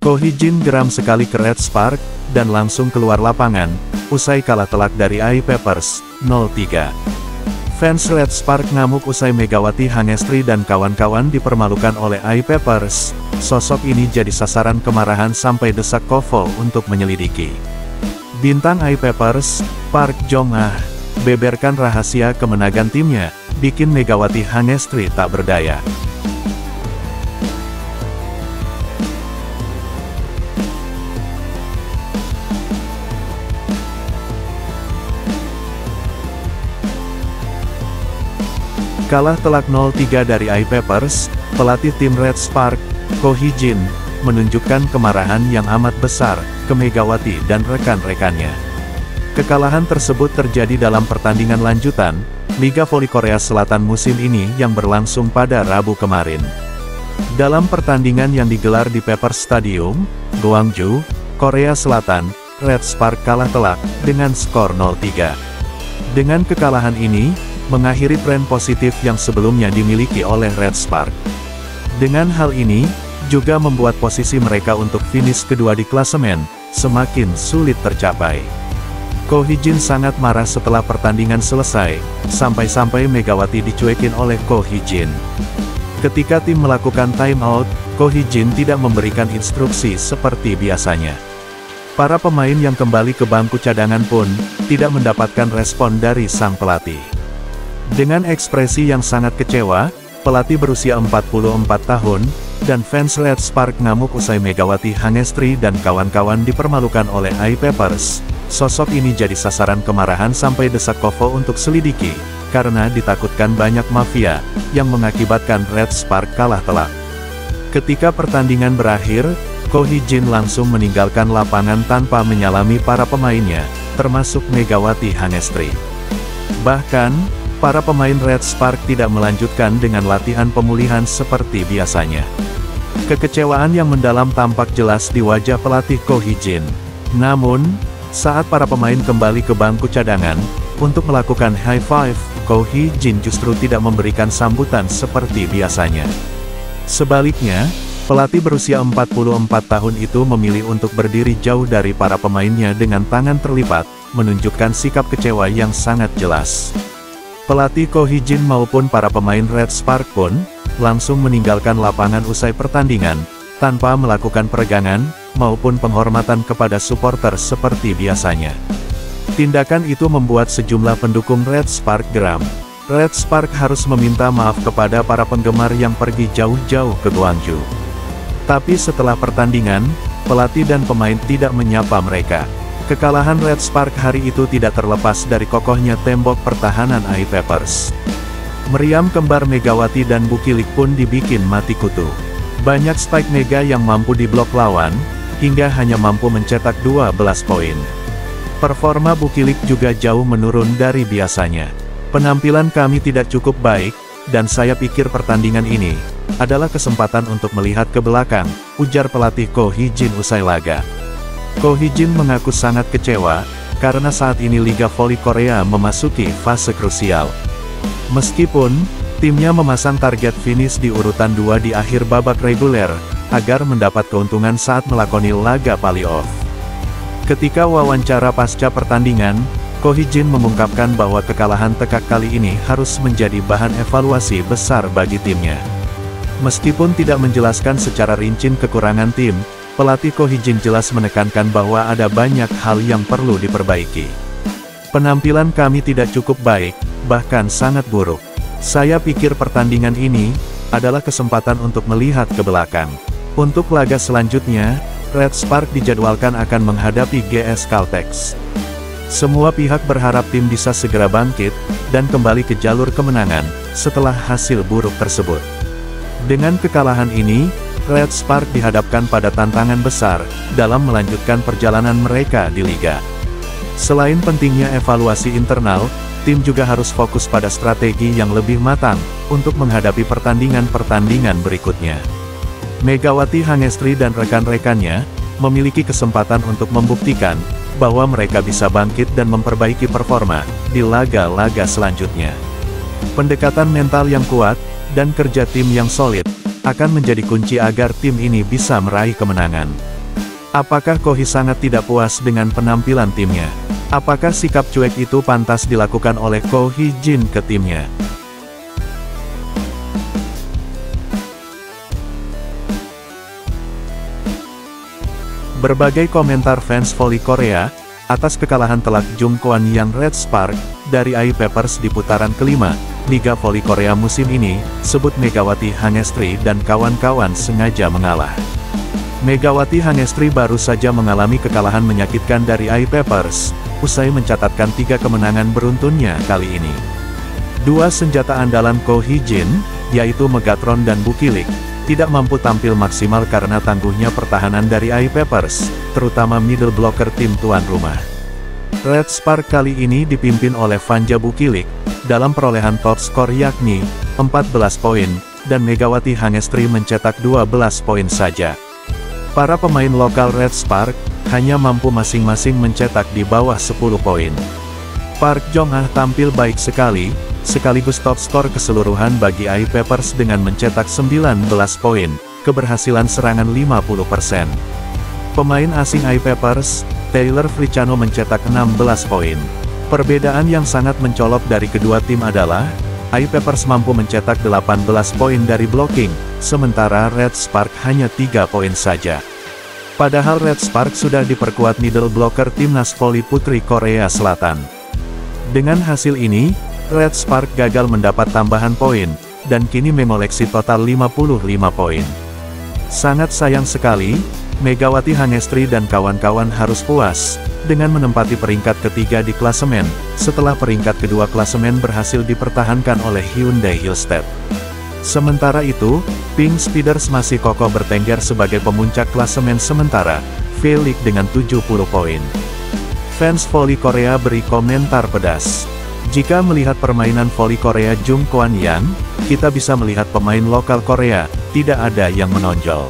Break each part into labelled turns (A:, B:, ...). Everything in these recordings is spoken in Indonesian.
A: Ko Hee-jin geram sekali ke Red Spark, dan langsung keluar lapangan, usai kalah telak dari I-Peppers, 0-3. Fans Red Spark ngamuk usai Megawati Hangestri dan kawan-kawan dipermalukan oleh I-Peppers. Sosok ini jadi sasaran kemarahan sampai desak Kovo untuk menyelidiki. Bintang I-Peppers, Park Jong-ah, beberkan rahasia kemenangan timnya, bikin Megawati Hangestri tak berdaya. Kalah telak 0-3 dari I-Peppers, pelatih tim Red Spark, Ko Hee-jin, menunjukkan kemarahan yang amat besar ke Megawati dan rekan-rekannya. Kekalahan tersebut terjadi dalam pertandingan lanjutan Liga Voli Korea Selatan musim ini yang berlangsung pada Rabu kemarin. Dalam pertandingan yang digelar di Pepper Stadium, Gwangju, Korea Selatan, Red Spark kalah telak dengan skor 0-3. Dengan kekalahan ini, mengakhiri tren positif yang sebelumnya dimiliki oleh Red Spark. Dengan hal ini, juga membuat posisi mereka untuk finish kedua di klasemen, semakin sulit tercapai. Ko Hee-jin sangat marah setelah pertandingan selesai, sampai-sampai Megawati dicuekin oleh Ko Hee-jin. Ketika tim melakukan time out, Ko Hee-jin tidak memberikan instruksi seperti biasanya. Para pemain yang kembali ke bangku cadangan pun, tidak mendapatkan respon dari sang pelatih. Dengan ekspresi yang sangat kecewa, pelatih berusia 44 tahun, dan fans Red Spark ngamuk usai Megawati Hangestri dan kawan-kawan dipermalukan oleh I-Peppers. Sosok ini jadi sasaran kemarahan sampai desak Kovo untuk selidiki, karena ditakutkan banyak mafia, yang mengakibatkan Red Spark kalah telak. Ketika pertandingan berakhir, Ko Hee-jin langsung meninggalkan lapangan tanpa menyalami para pemainnya, termasuk Megawati Hangestri. Bahkan, para pemain Red Spark tidak melanjutkan dengan latihan pemulihan seperti biasanya. Kekecewaan yang mendalam tampak jelas di wajah pelatih Ko Hee-jin. Namun, saat para pemain kembali ke bangku cadangan, untuk melakukan high five, Ko Hee-jin justru tidak memberikan sambutan seperti biasanya. Sebaliknya, pelatih berusia 44 tahun itu memilih untuk berdiri jauh dari para pemainnya dengan tangan terlipat, menunjukkan sikap kecewa yang sangat jelas. Pelatih Ko Hee-jin maupun para pemain Red Spark pun, langsung meninggalkan lapangan usai pertandingan, tanpa melakukan peregangan, maupun penghormatan kepada supporter seperti biasanya. Tindakan itu membuat sejumlah pendukung Red Spark geram. Red Spark harus meminta maaf kepada para penggemar yang pergi jauh-jauh ke Gwangju. Tapi setelah pertandingan, pelatih dan pemain tidak menyapa mereka. Kekalahan Red Spark hari itu tidak terlepas dari kokohnya tembok pertahanan I-Peppers. Meriam kembar Megawati dan Bukilik pun dibikin mati kutu. Banyak spike Mega yang mampu diblok lawan, hingga hanya mampu mencetak 12 poin. Performa Bukilik juga jauh menurun dari biasanya. Penampilan kami tidak cukup baik, dan saya pikir pertandingan ini adalah kesempatan untuk melihat ke belakang, ujar pelatih Ko Hee-jin usai laga. Ko Hee-jin mengaku sangat kecewa, karena saat ini Liga Voli Korea memasuki fase krusial. Meskipun, timnya memasang target finish di urutan 2 di akhir babak reguler, agar mendapat keuntungan saat melakoni laga playoff. Ketika wawancara pasca pertandingan, Ko Hee-jin mengungkapkan bahwa kekalahan tekak kali ini harus menjadi bahan evaluasi besar bagi timnya. Meskipun tidak menjelaskan secara rinci kekurangan tim, pelatih Ko Hee-jin jelas menekankan bahwa ada banyak hal yang perlu diperbaiki. Penampilan kami tidak cukup baik, bahkan sangat buruk. Saya pikir pertandingan ini adalah kesempatan untuk melihat ke belakang. Untuk laga selanjutnya, Red Spark dijadwalkan akan menghadapi GS Caltex. Semua pihak berharap tim bisa segera bangkit, dan kembali ke jalur kemenangan, setelah hasil buruk tersebut. Dengan kekalahan ini, Red Spark dihadapkan pada tantangan besar, dalam melanjutkan perjalanan mereka di Liga. Selain pentingnya evaluasi internal, tim juga harus fokus pada strategi yang lebih matang, untuk menghadapi pertandingan-pertandingan berikutnya. Megawati Hangestri dan rekan-rekannya, memiliki kesempatan untuk membuktikan, bahwa mereka bisa bangkit dan memperbaiki performa, di laga-laga selanjutnya. Pendekatan mental yang kuat, dan kerja tim yang solid, akan menjadi kunci agar tim ini bisa meraih kemenangan. Apakah Ko Hee sangat tidak puas dengan penampilan timnya? Apakah sikap cuek itu pantas dilakukan oleh Ko Hee Jin ke timnya? Berbagai komentar fans voli Korea atas kekalahan telak Jung Kwon Yang Red Spark dari AI Papers di putaran kelima Liga Voli Korea musim ini, sebut Megawati Hangestri dan kawan-kawan sengaja mengalah. Megawati Hangestri baru saja mengalami kekalahan menyakitkan dari AI Papers, usai mencatatkan 3 kemenangan beruntunnya kali ini. 2 senjata andalan Ko Hee Jin, yaitu Megatron dan Bukilik, tidak mampu tampil maksimal karena tangguhnya pertahanan dari AI Papers, terutama middle blocker tim tuan rumah. Red Spark kali ini dipimpin oleh Vanja Bukilik, dalam perolehan top skor yakni 14 poin, dan Megawati Hangestri mencetak 12 poin saja. Para pemain lokal Red Spark hanya mampu masing-masing mencetak di bawah 10 poin. Park Jong-ah tampil baik sekali, sekaligus top skor keseluruhan bagi AI Papers dengan mencetak 19 poin, keberhasilan serangan 50%. Pemain asing AI Papers, Taylor Fricano mencetak 16 poin. Perbedaan yang sangat mencolok dari kedua tim adalah, AI Papers mampu mencetak 18 poin dari blocking, sementara Red Spark hanya 3 poin saja. Padahal Red Spark sudah diperkuat middle blocker timnas voli putri Korea Selatan. Dengan hasil ini, Red Spark gagal mendapat tambahan poin, dan kini mengoleksi total 55 poin. Sangat sayang sekali, Megawati Hangestri dan kawan-kawan harus puas, dengan menempati peringkat ketiga di klasemen, setelah peringkat kedua klasemen berhasil dipertahankan oleh Hyundai Hillstead. Sementara itu, Pink Speeders masih kokoh bertengger sebagai pemuncak klasemen sementara, V-League dengan 70 poin. Fans voli Korea beri komentar pedas. Jika melihat permainan voli Korea Jung Kwon Yang, kita bisa melihat pemain lokal Korea, tidak ada yang menonjol.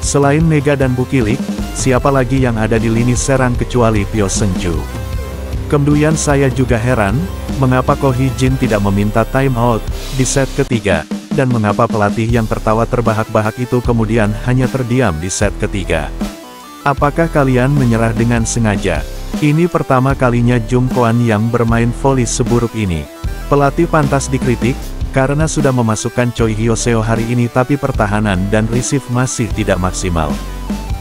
A: Selain Mega dan Bukilik, siapa lagi yang ada di lini serang kecuali Pyo Seung-ju? Kemudian saya juga heran, mengapa Ko Hee Jin tidak meminta time out di set ketiga, dan mengapa pelatih yang tertawa terbahak-bahak itu kemudian hanya terdiam di set ketiga. Apakah kalian menyerah dengan sengaja? Ini pertama kalinya Jung Kwon Yang bermain voli seburuk ini. Pelatih pantas dikritik, karena sudah memasukkan Choi Hyo-seo hari ini tapi pertahanan dan receive masih tidak maksimal.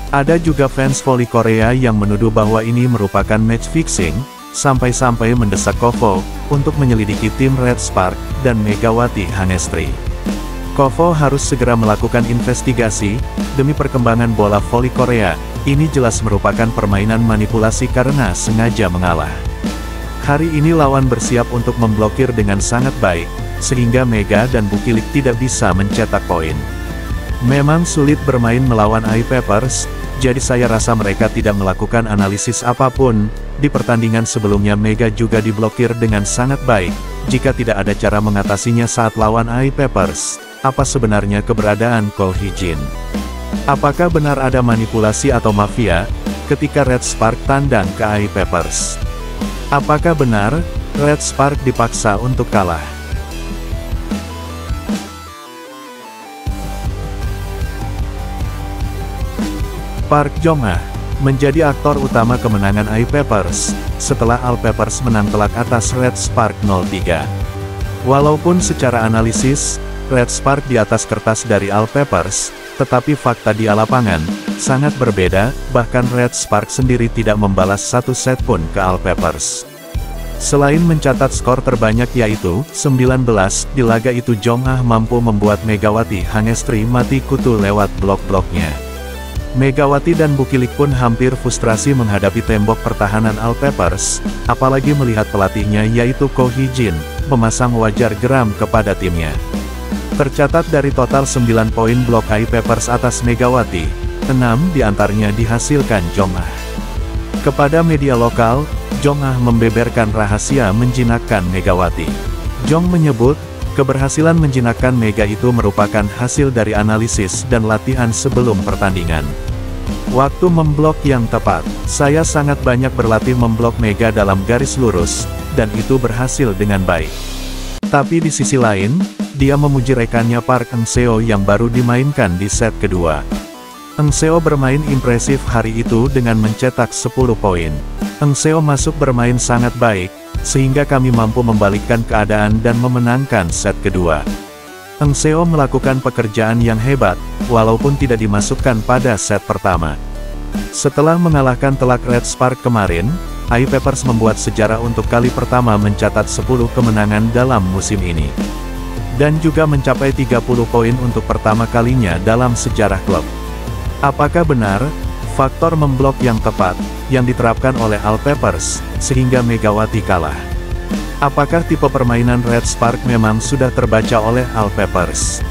A: Ada juga fans voli Korea yang menuduh bahwa ini merupakan match fixing, sampai-sampai mendesak Kovo untuk menyelidiki tim Red Spark dan Megawati Hangestri. Kovo harus segera melakukan investigasi, demi perkembangan bola voli Korea. Ini jelas merupakan permainan manipulasi karena sengaja mengalah. Hari ini lawan bersiap untuk memblokir dengan sangat baik, sehingga Mega dan Bukilik tidak bisa mencetak poin. Memang sulit bermain melawan AI Papers, jadi saya rasa mereka tidak melakukan analisis apapun. Di pertandingan sebelumnya Mega juga diblokir dengan sangat baik, jika tidak ada cara mengatasinya saat lawan AI Papers. Apa sebenarnya keberadaan Ko Hee Jin? Apakah benar ada manipulasi atau mafia, ketika Red Spark tandang ke AI Papers? Apakah benar, Red Spark dipaksa untuk kalah? Park Jong-ah menjadi aktor utama kemenangan AI Papers, setelah AI Papers menang telak atas Red Spark 0-3. Walaupun secara analisis, Red Spark di atas kertas dari AI Papers, tetapi fakta di lapangan sangat berbeda, bahkan Red Spark sendiri tidak membalas satu set pun ke AI Papers. Selain mencatat skor terbanyak yaitu 19, di laga itu Jong-ah mampu membuat Megawati Hangestri mati kutu lewat blok-bloknya. Megawati dan Bukilik pun hampir frustrasi menghadapi tembok pertahanan AI Papers, apalagi melihat pelatihnya yaitu Ko Hee Jin, memasang wajar geram kepada timnya. Tercatat dari total 9 poin blok AI Papers atas Megawati, 6 diantaranya dihasilkan Jong-ah. Kepada media lokal, Jong-ah membeberkan rahasia menjinakkan Megawati. Jong menyebut, keberhasilan menjinakkan Mega itu merupakan hasil dari analisis dan latihan sebelum pertandingan. Waktu memblok yang tepat, saya sangat banyak berlatih memblok Mega dalam garis lurus, dan itu berhasil dengan baik. Tapi di sisi lain, dia memuji rekannya Park Eun-seo yang baru dimainkan di set kedua. Eng Seo bermain impresif hari itu dengan mencetak 10 poin. Eng Seo masuk bermain sangat baik, sehingga kami mampu membalikkan keadaan dan memenangkan set kedua. Eng Seo melakukan pekerjaan yang hebat, walaupun tidak dimasukkan pada set pertama. Setelah mengalahkan telak Red Spark kemarin, I Papers membuat sejarah untuk kali pertama mencatat 10 kemenangan dalam musim ini. Dan juga mencapai 30 poin untuk pertama kalinya dalam sejarah klub. Apakah benar, faktor memblok yang tepat, yang diterapkan oleh All Papers, sehingga Megawati kalah? Apakah tipe permainan Red Spark memang sudah terbaca oleh All Papers?